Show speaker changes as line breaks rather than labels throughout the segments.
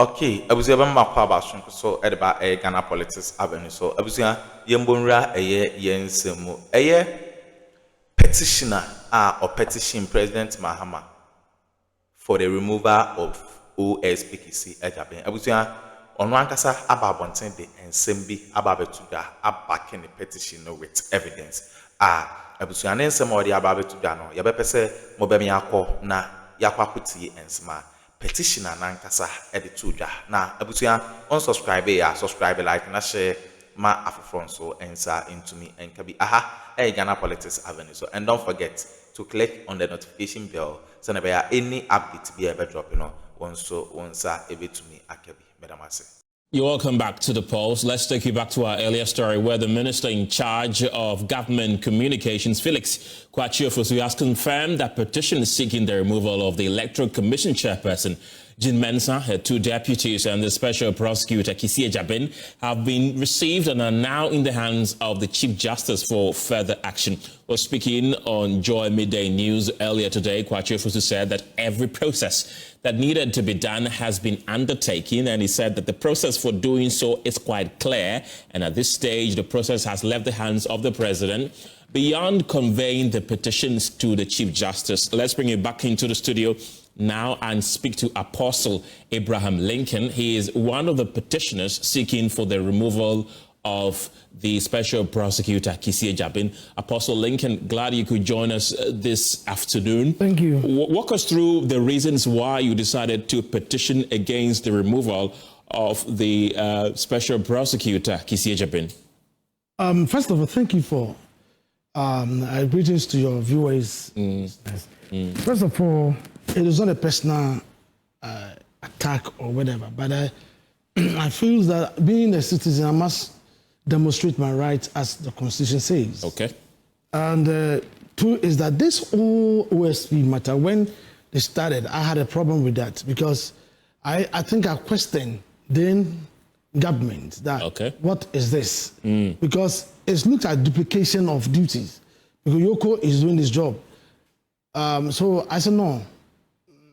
Okay, abusia ba ma kwa ba so edeba Ghana politics avenue so abusia yembonra yensemu petitioner or petition President Mahama for the removal of OSP kisi ejaben abusia ono ankasa ababonten de ensem bi ababetuda abake ne petition with evidence abusia ne ensem odi ababetuda no yebepese mobemi akọ na yakwa kuti ensema petitioner nankasa editudwa na abusia unsubscribe subscribe like na share ma afofron so ensa into me and kabi Ghana politics avenue so and don't forget to click on the notification bell so never any update be ever drop once ebe to me akabi medamase.
You're welcome back to the polls. Let's take you back to our earlier story where the minister in charge of government communications, Felix Akuffo, has confirmed that petition seeking the removal of the Electoral Commission chairperson, Jean Mensah, her two deputies, and the special prosecutor, Kisi Ejabin, have been received and are now in the hands of the Chief Justice for further action. Well, speaking on Joy Midday News earlier today, Akuffo said that every process that needed to be done has been undertaken, and he said that the process for doing so is quite clear, and at this stage, the process has left the hands of the president. Beyond conveying the petitions to the Chief Justice, let's bring it back into the studio now and speak to Apostle Abraham Lincoln. He is one of the petitioners seeking for the removal of the special prosecutor, Kisi Ejabin. Apostle Lincoln, glad you could join us this afternoon.
Thank you.
Walk us through the reasons why you decided to petition against the removal of the special prosecutor, Kisi Ejabin.
First of all, thank you for greetings to your viewers. First of all, it is not a personal attack or whatever, but I feel that being a citizen, I must demonstrate my rights as the Constitution says.
Okay.
And two is that this whole OSP matter, when they started, I had a problem with that because I think I questioned then government that what is this? Because it's looked at duplication of duties. Because Yoko is doing this job. So I said, no,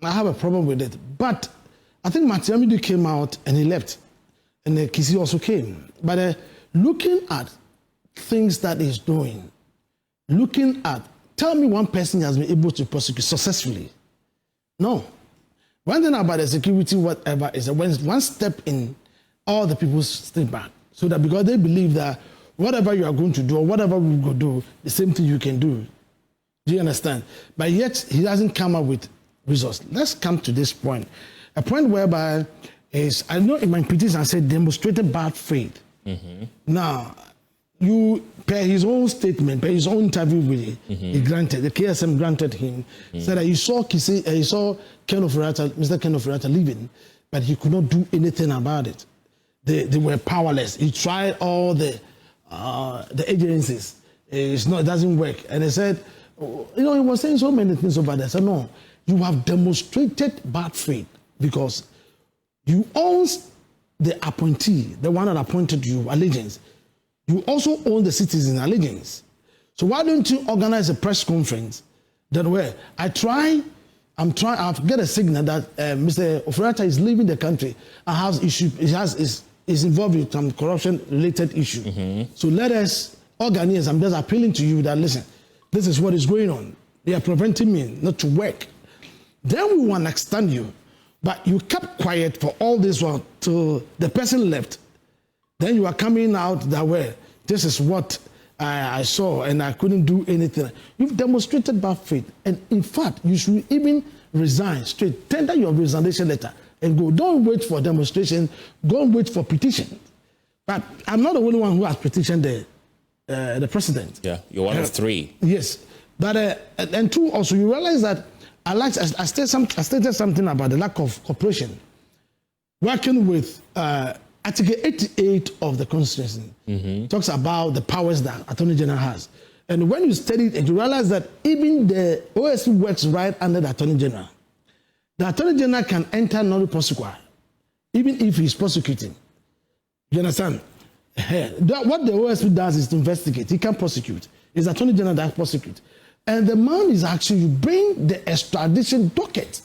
I have a problem with it. But I think Matiamidu came out and he left. And Kisi also came. But looking at things that he's doing, tell me one person has been able to prosecute successfully. No. One thing about the security, whatever, is that when one step in, all the people step back. So that because they believe that whatever you are going to do or whatever we will do, the same thing you can do. Do you understand? But yet, he hasn't come up with results. Let's come to this point. A point whereby is, I know in my petition I said demonstrated bad faith. Now, you, per his own statement, per his own interview with him, he granted, the KSM granted him, said that he saw Ken Ofori-Atta, Mr. Ken Ofori-Atta leaving, but he could not do anything about it. They were powerless. He tried all the agencies. It doesn't work. And they said, he was saying so many things about that. I said, no, you have demonstrated bad faith because you own the appointee, the one that appointed you, allegiance. You also own the citizen allegiance. So why don't you organize a press conference that way? I've got a signal that Mr. Ofori-Atta is leaving the country and has issue. Is involved with some corruption-related issue. So let us organize. I'm just appealing to you that listen, this is what is going on. They are preventing me not to work. Then we want to extend you, but you kept quiet for all this while till the person left. Then you are coming out that way. This is what I saw, and I couldn't do anything. You've demonstrated bad faith, and in fact, you should even resign straight. Tender your resignation letter and go. Don't wait for demonstration. Go and wait for petition. But I'm not the only one who has petitioned the president.
Yeah, you're one of three.
Yes, but and two, also you realize that I stated something about the lack of cooperation. Working with Article 88 of the Constitution talks about the powers that Attorney General has. And when you study it, you realize that even the OSP works right under the Attorney General. The Attorney General can enter non-prosecutor, even if he's prosecuting. You understand? What the OSP does is to investigate. He can prosecute. It's the Attorney General that prosecutes. And the man is actually, you bring the extradition docket.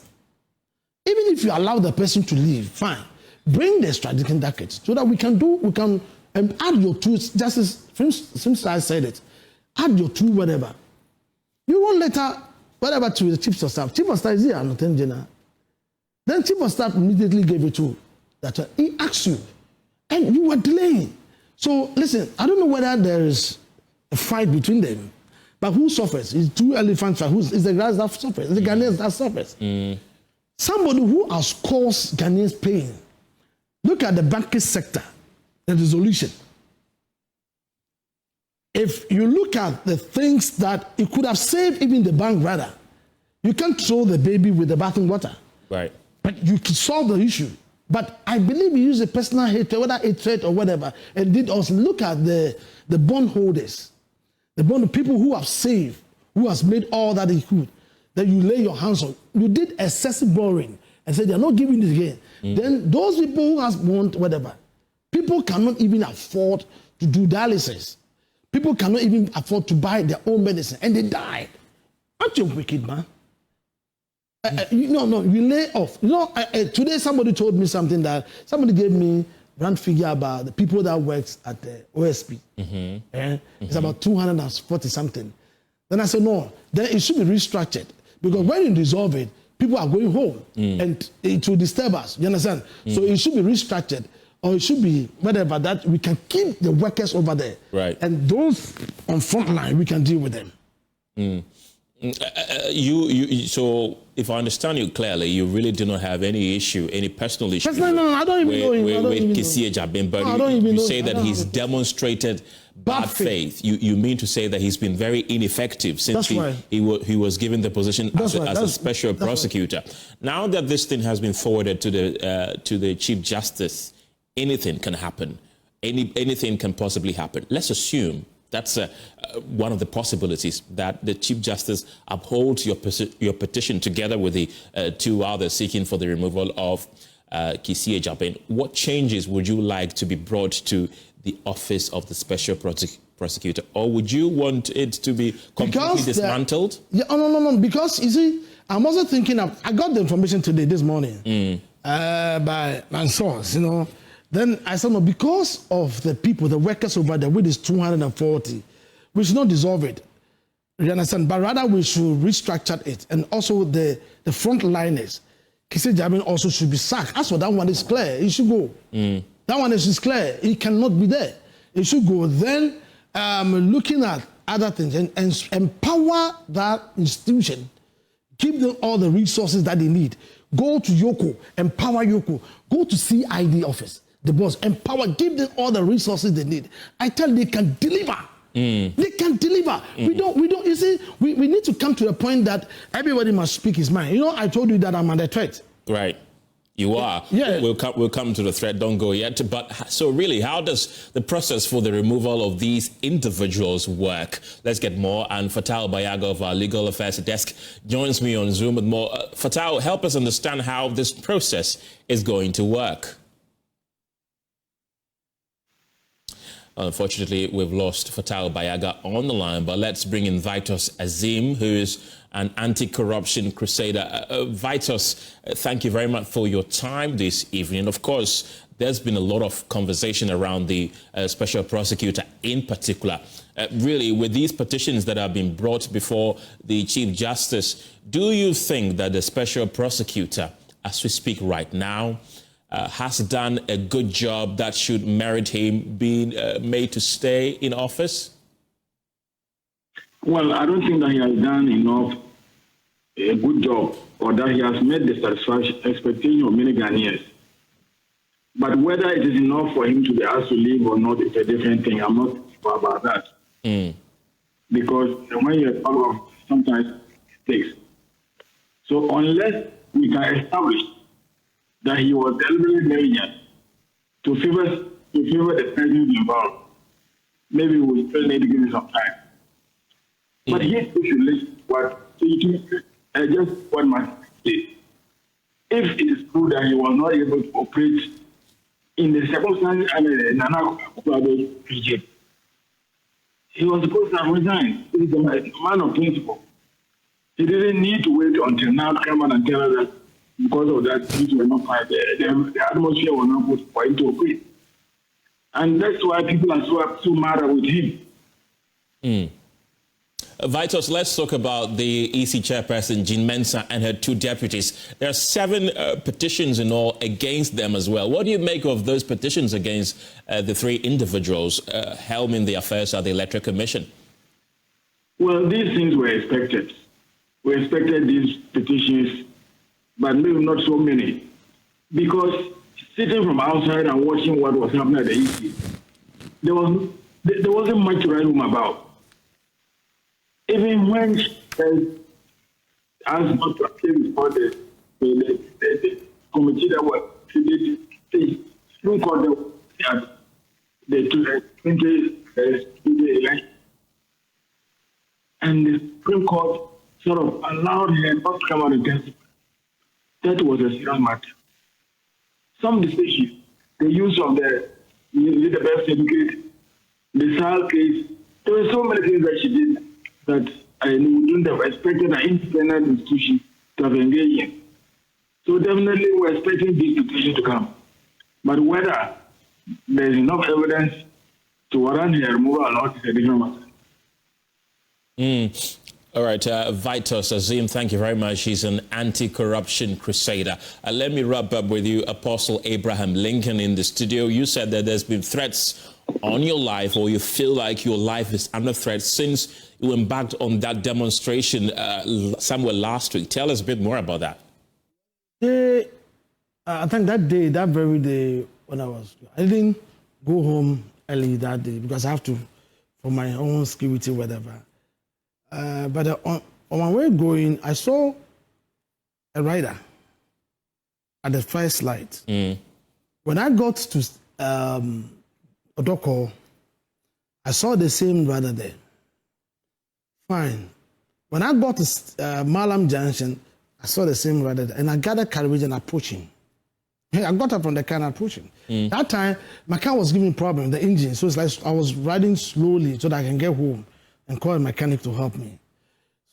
Even if you allow the person to leave, fine. bring the extradition docket so that we can add your tools. Justice since I said it, add your tool, whatever. You wrote letter, whatever, to the chief of staff. Chief of staff is here, Lieutenant General. Then chief of staff immediately gave it to that. He asked you, and you were delaying. So listen, I don't know whether there is a fight between them, but who suffers? It's two elephants. Is the guys that suffers? It's the Ghanaians that suffers. Somebody who has caused Ghanaians pain. Look at the banking sector, the resolution. If you look at the things that it could have saved even the bank, rather, you can't throw the baby with the bathing water.
Right.
But you could solve the issue. But I believe he used a personal hatred, whether hatred or whatever, and did also look at the bondholders, the bond people who have saved, who has made all that he could, that you lay your hands on. You did excessive borrowing and said they're not giving it again. Then those people who has bond, whatever, people cannot even afford to do dialysis. People cannot even afford to buy their own medicine, and they died. Aren't you wicked, man? No, you lay off. Today somebody told me something that somebody gave me rand figure about the people that works at the OSP. It's about 240 something. Then I said, no, then it should be restructured because when you dissolve it, people are going home and it will disturb us. You understand? So it should be restructured, or it should be whatever that we can keep the workers over there.
Right.
And those on front line, we can deal with them.
So if I understand you clearly, you really do not have any issue, any personal issue.
No, I don't even know him.
With Kissie Ejabin, but you say that he's demonstrated bad faith. You mean to say that he's been very ineffective since he was given the position as a special prosecutor. Now that this thing has been forwarded to the Chief Justice, anything can happen. Anything can possibly happen. Let's assume that's one of the possibilities, that the Chief Justice upholds your petition together with the two others seeking for the removal of Kissie Ejabin. What changes would you like to be brought to the office of the Special Prosecutor? Or would you want it to be completely dismantled?
No. Because, you see, I'm also thinking I got the information today, this morning, by my source, Then I said, no, because of the people, the workers over there, with this 240, we should not dissolve it. You understand? But rather we should restructure it. And also the frontliners, Kissie Ejabin also should be sacked. As for that one is clear, it should go. That one is clear. It cannot be there. It should go. Then looking at other things and empower that institution, give them all the resources that they need. Go to Yoko, empower Yoko. Go to CID office. The boss, empower, give them all the resources they need. I tell you, they can deliver. They can deliver. We don't, you see, we need to come to a point that everybody must speak his mind. I told you that I'm under threat.
Right. You are.
Yeah.
We'll come to the threat, don't go yet. But so really, how does the process for the removal of these individuals work? Let's get more. And Fatal Bayaga of our Legal Affairs Desk joins me on Zoom with more. Fatal, help us understand how this process is going to work. Unfortunately, we've lost Fatal Bayaga on the line, but let's bring in Vitus Azim, who is an anti-corruption crusader. Vitus, thank you very much for your time this evening. Of course, there's been a lot of conversation around the special prosecutor in particular. Really, with these petitions that have been brought before the Chief Justice, do you think that the special prosecutor, as we speak right now, has done a good job that should merit him being made to stay in office?
Well, I don't think that he has done a good job, or that he has met the expectation of many Ghanaians. But whether it is enough for him to be asked to leave or not is a different thing. I'm not sure about that. Because when you're part of sometimes mistakes. So unless we can establish that he was deliberately negligent to favor the person involved, maybe we still need to give him some time. But he should listen just what my say. If it is true that he was not able to operate in the circumstances and Nana Akuffo PJ, he was supposed to have resigned. He is a man of principle. He didn't need to wait until now to come out and tell us that because of that, things were not fine. The atmosphere was not good for him to operate. And that's why people are so mad with him.
Vitus, let's talk about the EC chairperson, Jean Mensah, and her 2 deputies. There are 7 petitions in all against them as well. What do you make of those petitions against the 3 individuals helming the affairs at the Electoral Commission?
Well, these things were expected. We expected these petitions, but maybe not so many. Because sitting from outside and watching what was happening at the EC, there wasn't much to write home about. Even when she asked not to appear before the committee that was created, the Supreme Court at the 2020 election, and the Supreme Court sort of allowed her not to come out and testify. That was a serious matter. Some decisions, the use of the birth certificate, the SAL case, there were so many things that she did that I wouldn't have expected an independent institution to have engaged in. So definitely we're expecting this petition to come. But whether there's enough evidence to warrant her removal or not is a different matter.
All right, Vitus Azim, thank you very much. He's an anti-corruption crusader. Let me wrap up with you, Apostle Abraham Lincoln, in the studio. You said that there's been threats on your life, or you feel like your life is under threat since you embarked on that demonstration somewhere last week. Tell us a bit more about that.
I think that very day when I didn't go home early that day because I have to, for my own security, whatever. But on my way going, I saw a rider at the first light. When I got to Odoko, I saw the same rider there. Fine. When I got to Malam Junction, I saw the same rider there, and I got a carriage and approached him. I got up from the car and approached him. That time, my car was giving me problem, the engine, so it's like I was riding slowly so that I can get home and call a mechanic to help me.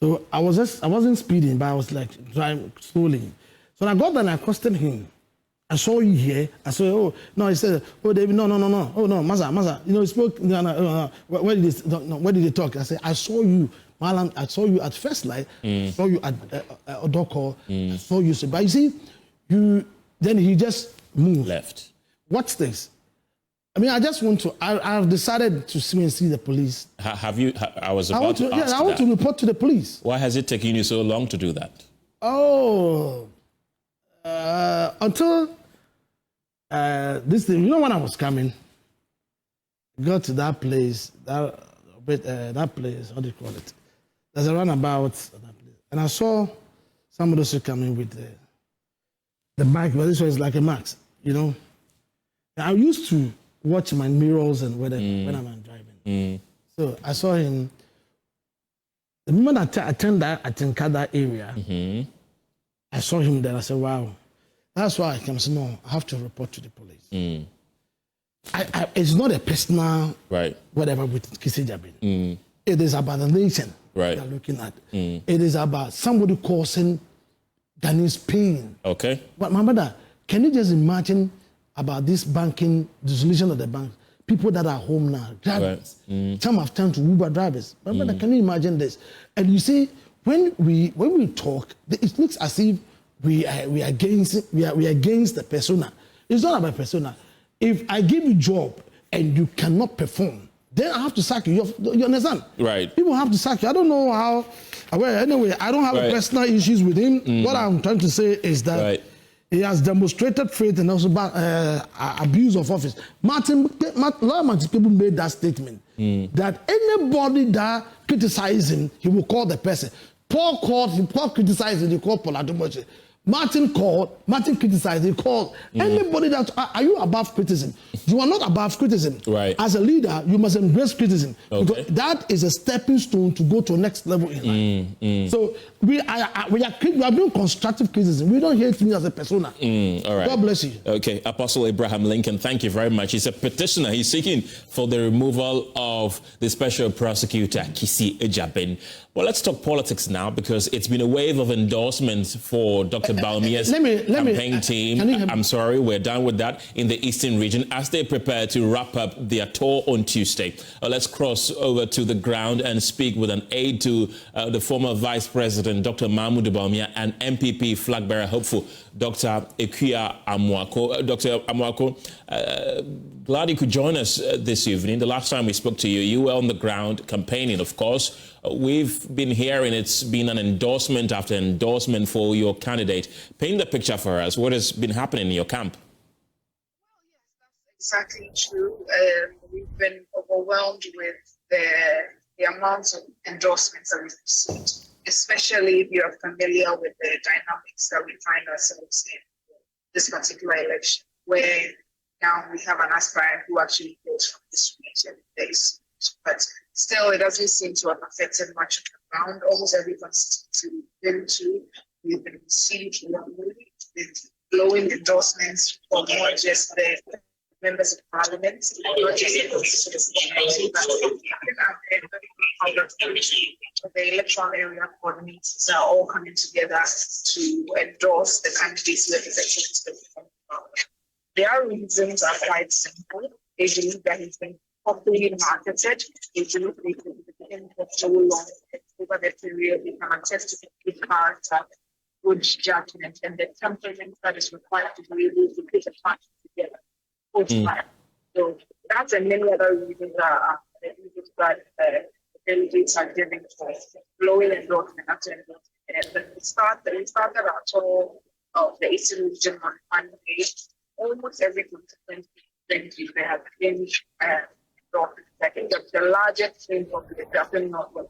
So I wasn't speeding, but I was like driving slowly. So when I got there and I accosted him. I saw you here. I said, oh, no, he said, oh, David, no. Oh, no, Maza. You know, he spoke, where did they talk? I said, I saw you, Malam, I saw you at first light, I saw you at Odoko, I saw you. But you see, then he just moved.
Left.
What's this? I mean, I just want to, I've decided to see the police.
Have you, I was about to ask
I want to report to the police.
Why has it taken you so long to do that?
Oh, until this thing, you know, when I was coming, got to that place, that place, how do you call it? There's a runabout, and I saw somebody also coming with the bike, but this one is like a max, you know. I used to watch my mirrors and when I'm driving. So I saw him. The moment I turned that Atinkada area, I saw him there. I said, wow. That's why I came. I said, no, I have to report to the police. It's not a personal whatever with Kisi Jabin. It is about the nation they're looking at. It is about somebody causing Ghanaians pain.
Okay.
But my brother, can you just imagine about this banking, dissolution of the bank? People that are home now, drivers. Some have turned to Uber drivers. My brother, can you imagine this? And you see, when we talk, it looks as if we are against the persona. It's not about persona. If I give you a job and you cannot perform, then I have to sack you. You understand?
Right.
People have to sack you. I don't know how. Well, anyway, I don't have personal issues with him. What I'm trying to say is that he has demonstrated faith and also abuse of office. Martin people made that statement that anybody that criticizes him, he will call the person. Paul criticized him, he called Paul Adomoche. Martin criticized, he called. Anybody that, are you above criticism? You are not above criticism.
Right.
As a leader, you must embrace criticism. Okay. Because that is a stepping stone to go to the next level in life. So we are doing constructive criticism. We don't hate me as a persona.
All right.
God bless you.
Okay, Apostle Abraham Lincoln, thank you very much. He's a petitioner. He's seeking for the removal of the special prosecutor, Kisi Ejabin. Well, let's talk politics now, because it's been a wave of endorsements for Dr. Bawumia's campaign team. I'm sorry, we're done with that in the Eastern region as they prepare to wrap up their tour on Tuesday. Let's cross over to the ground and speak with an aide to the former Vice President, Dr. Mahmoud Bawumia, and MPP flagbearer hopeful, Dr. Ekuya Amuako. Dr. Amuako, glad you could join us this evening. The last time we spoke to you, you were on the ground campaigning, of course. We've been hearing it's been an endorsement after endorsement for your candidate. Paint the picture for us. What has been happening in your camp?
Well, yes, that's exactly true. We've been overwhelmed with the amount of endorsements that we've received, especially if you're familiar with the dynamics that we find ourselves in this particular election, where now we have an aspirant who actually goes from this region. But still, it doesn't seem to have affected much of the ground. Almost every constituency we've been to, we've been received with glowing endorsements from not just the members of parliament, not just the constituency, but the electoral area coordinators are all coming together to endorse the candidates representing the parliament. Their reasons are quite simple. They believe that he's been properly marketed. They believe they can be for so long over the period. They can attest to the good character, good judgment, and the temperament that is required to be able to put a party together. So that's and many other reasons that the delegates are giving for blowing endorsement after endorsement. And we started our tour of the Eastern region on Monday. Almost every constituency they have been I think the largest thing of the African Northwest,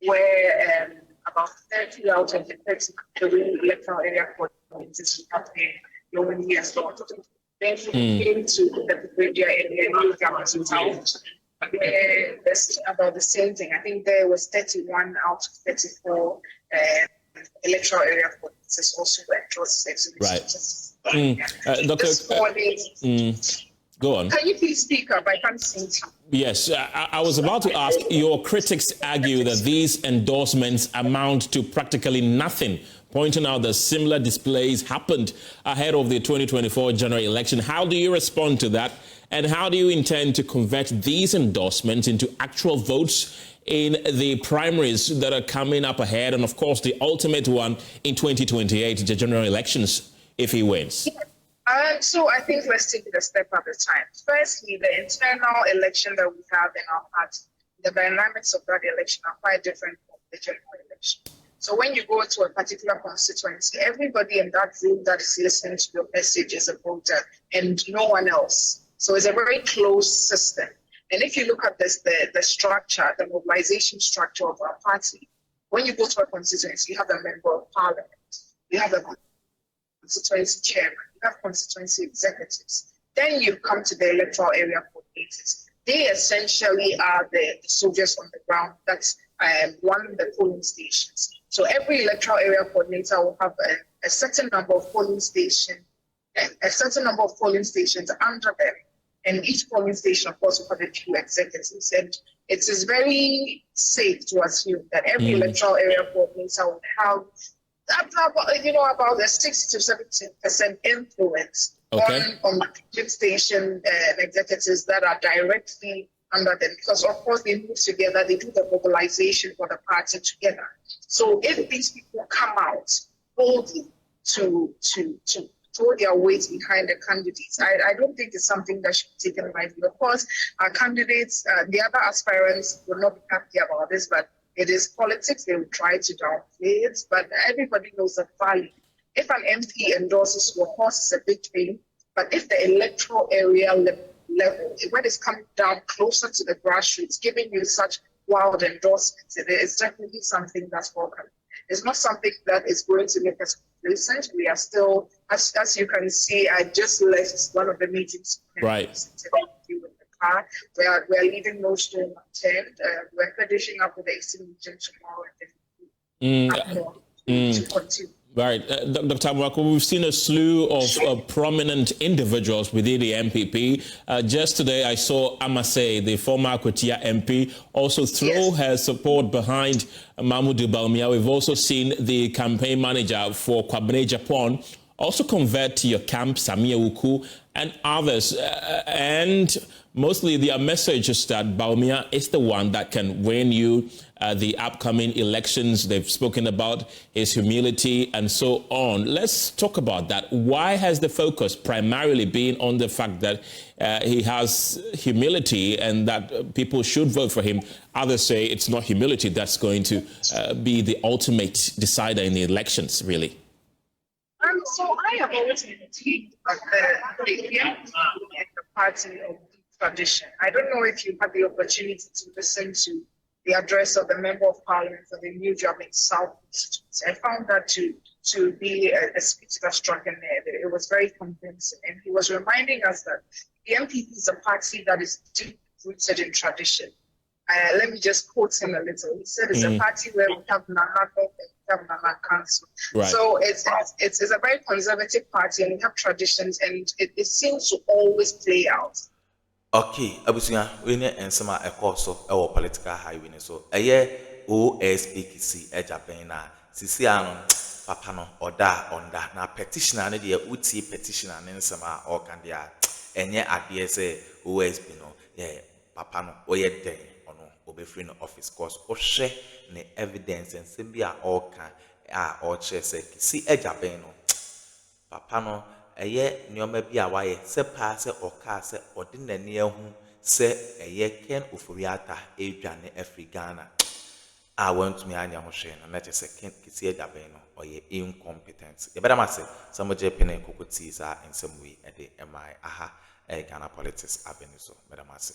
where about 30 out of the 30 electoral area coordinators have been globally endorsed. Then we came to the Brigadier area in where there's about the same thing. I think there was 31 out of 34 electoral area coordinators also endorsed.
Right. Dr. Go on.
Can you please speak up? I can't see you.
Yes, I was about to ask, your critics argue that these endorsements amount to practically nothing, pointing out that similar displays happened ahead of the 2024 general election. How do you respond to that? And how do you intend to convert these endorsements into actual votes in the primaries that are coming up ahead, and of course the ultimate one in 2028, the general elections, if he wins?
So I think let's take it a step at a time. Firstly, the internal election that we have in our party, the dynamics of that election are quite different from the general election. So when you go to a particular constituency, everybody in that room that is listening to your message is a voter and no one else. So it's a very closed system. And if you look at this, the structure, the mobilization structure of our party, when you go to a constituency, you have a member of parliament, you have a constituency chairman, you have constituency executives. Then you come to the electoral area coordinators. They essentially are the soldiers on the ground that run the polling stations. So every electoral area coordinator will have a certain number of polling stations, under them. And each polling station, of course, will have a few executives. And it is very safe to assume that every electoral area coordinator will have about a 60 to 70% influence on the polling station executives that are directly under them. Because, of course, they move together, they do the mobilization for the party together. So if these people come out boldly to throw their weight behind the candidates, I don't think it's something that should be taken lightly. Of course, our candidates, the other aspirants will not be happy about this, but it is politics. They will try to downplay it, but everybody knows the value. If an MP endorses you, of course, it's a big thing, but if the electoral area level, when it's coming down closer to the grassroots, giving you such wild endorsements, it is definitely something that's welcome. It's not something that is going to make us complacent. We are still, as you can see, I just left one of the meetings.
Right.
With the car. We're leaving no stone unturned. We're finishing up with the Eastern region tomorrow and then to continue.
Right. Dr. Mwako, we've seen a slew of prominent individuals within the MPP. Just today, I saw Amase, the former Akotia MP, also throw her support behind Mahmoud Bawumia. We've also seen the campaign manager for Kwabene Japan also convert to your camp, Samia Wuku, and others. And mostly their message is that Bawumia is the one that can win you the upcoming elections. They've spoken about his humility and so on. Let's talk about that. Why has the focus primarily been on the fact that he has humility and that people should vote for him? Others say it's not humility that's going to be the ultimate decider in the elections, really.
So I have always believed that the MPP and the party of tradition. I don't know if you had the opportunity to listen to the address of the Member of Parliament for the New Job in South East. I found that to be a speech that struck a nerve. It was very convincing, and he was reminding us that the MPP is a party that is deep rooted in tradition. Let me just quote him a little. He said it's a party where we have Nana and we have Nana Council.
Right.
So it's a very conservative party, and we have traditions, and it seems to always play out.
Okay, abusuya we ne ensema ekoso ewo political highway so eye OSP kisi ejaben na sisi anon papa no oda onda na petitioner ne de uti petitioner ne nsema o kan dia enye ade se OSP no ye papa no oye den ono obefri no office course o hwe ne evidence nsem bi a o kan a o che se kisi ejaben no papa no eye nioma bi a waye se pa se oka se odinani ahu se eye ken oforiata edwane Africana I want me anya ho hwe no na che se ken kisi edaben no oye incompetent e bada ma se some je pene kokoti za ensem wi e de mi aha Ghana politics avenue so bada ma se